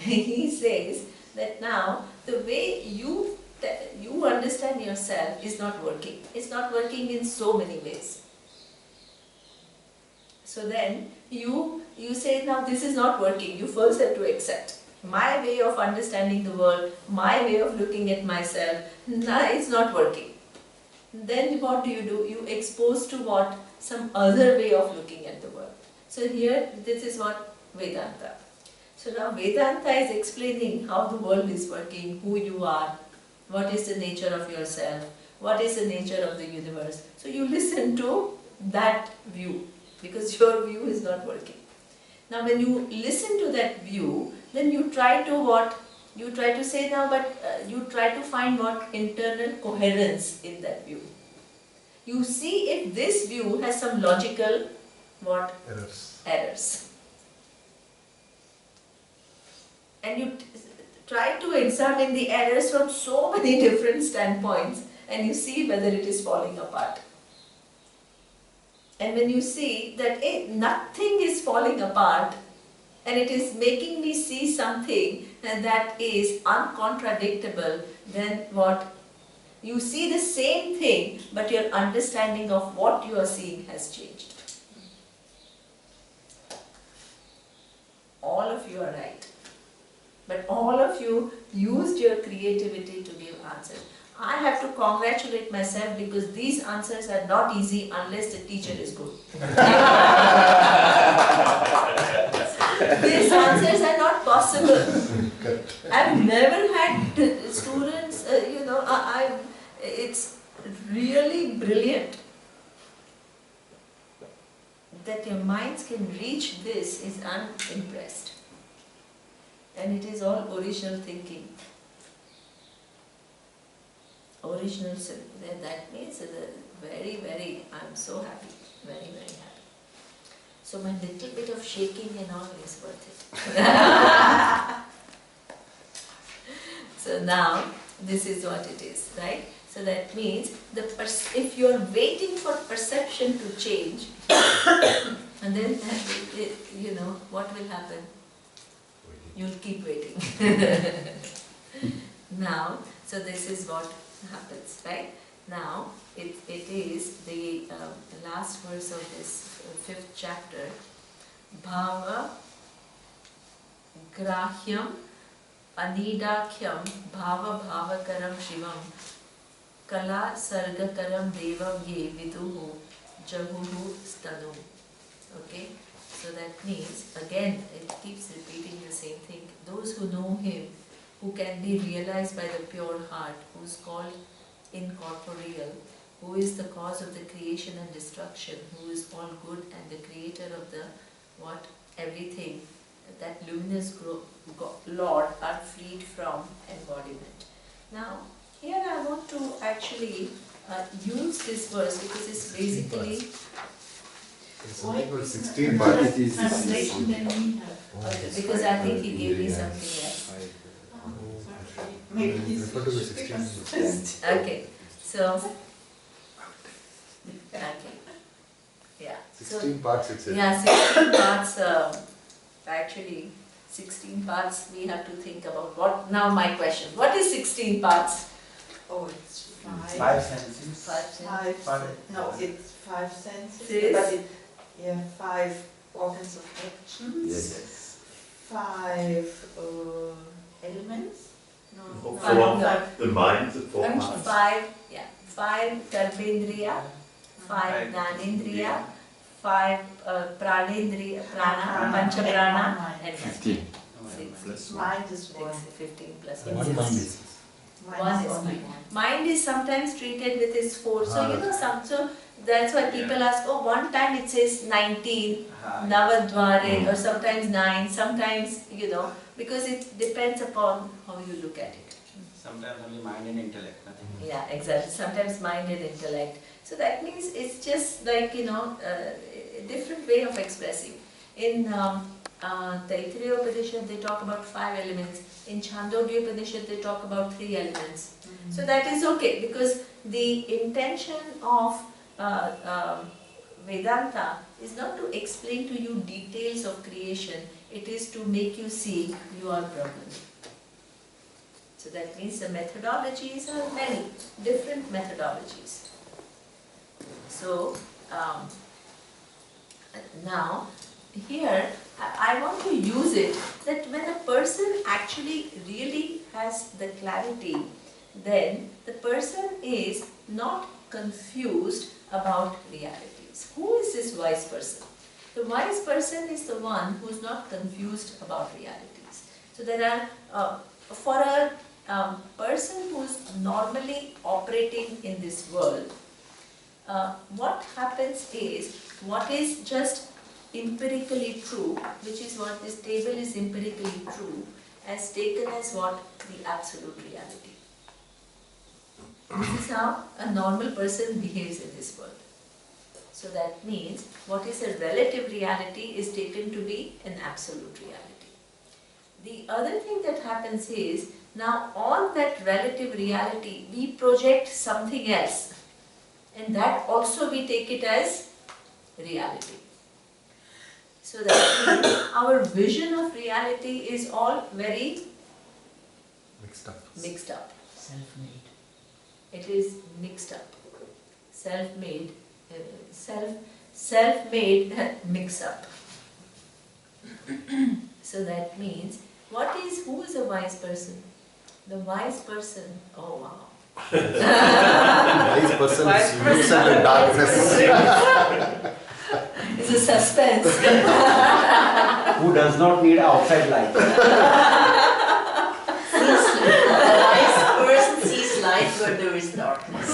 he says that now the way you understand yourself is not working. It's not working in so many ways. So then you say, now this is not working. You first have to accept. My way of understanding the world, my way of looking at myself, it's not working. Then what do? You expose to what? Some other way of looking at the world. So here, this is what Vedanta. So now Vedanta is explaining how the world is working, who you are, what is the nature of yourself, what is the nature of the universe. So you listen to that view, because your view is not working. Now when you listen to that view, then you try to what? You try to say now, but you try to find what? Internal coherence in that view. You see if this view has some logical what? Errors. And you try to examine the errors from so many different standpoints, and you see whether it is falling apart. And when you see that nothing is falling apart, and it is making me see something that is uncontradictable, then what? You see the same thing, but your understanding of what you are seeing has changed. All of you are right. But all of you used your creativity to give answers. I have to congratulate myself because these answers are not easy unless the teacher is good. These answers are not possible. I've never had students, it's really brilliant. That your minds can reach this is unimpressed. And it is all original thinking. Original, that means very, very, I'm so happy, very, very happy. So my little bit of shaking and all is worth it. So now, this is what it is, right? So that means, if you are waiting for perception to change, and then, what will happen? You'll keep waiting. Now, so this is what happens, right? Now, it is the last verse of this 5th chapter. Bhava grahyam anidakhyam bhava bhavakaram shivam kala sargakaram devam ye viduhu jahuhu stanu. Okay? So that means, again, it keeps repeating the same thing. Those who know Him, who can be realized by the pure heart, who is called incorporeal, who is the cause of the creation and destruction, who is all good and the creator of the everything, that luminous Lord are freed from embodiment. Now, here I want to actually use this verse because it's basically... It's only for 16 parts. Because I think he gave me something else. Maybe he's refer to the 16. Okay, so yeah. 16 parts it says. Yeah, 16 parts. Actually, 16 parts. We have to think about what. Now, my question: what is 16 parts? Oh, it's five. 5 senses. 5 senses. No, it's 5 senses. It is? But 5 organs of action. Yes. 5 elements. No, The mind, the 4 parts. 5 Karmendriya, 5 Jnanendriya, 5 Pranendriya, Prana, Pancha Prana, and 15. 6. Mind is 1. 15 plus One 1. mind is. One is mind. Mind is sometimes treated with its 4. So so that's why people ask, oh, one time it says 19, Navadvare, or sometimes 9, sometimes, because it depends upon how you look at it. Sometimes only mind and intellect, nothing else. Yeah, exactly. Sometimes mind and intellect. So that means it's just like, a different way of expressing. In Taittiriya Upanishad, they talk about 5 elements. In Chandogya Upanishad, they talk about 3 elements. So that is okay, because the intention of Vedanta is not to explain to you details of creation. It is to make you see you are Brahman. So that means the methodologies are many, different methodologies. So now here I want to use it that when a person actually really has the clarity, then the person is not confused about realities. Who is this wise person? The wise person is the one who is not confused about realities. So there are, for a person who is normally operating in this world, what happens is, what is just empirically true, which is what this table is empirically true, as taken as what the absolute reality. This is how a normal person behaves in this world. So that means what is a relative reality is taken to be an absolute reality. The other thing that happens is, now on that relative reality we project something else, and that also we take it as reality. So that means our vision of reality is all very Mixed up. mixed up. Self-made. It is mixed up. Self-made, self-made mix up. So that means, who is a wise person? The wise person, oh wow. Wise person looks at the darkness. It's a suspense. Who does not need outside light. The wise person sees light where there is darkness.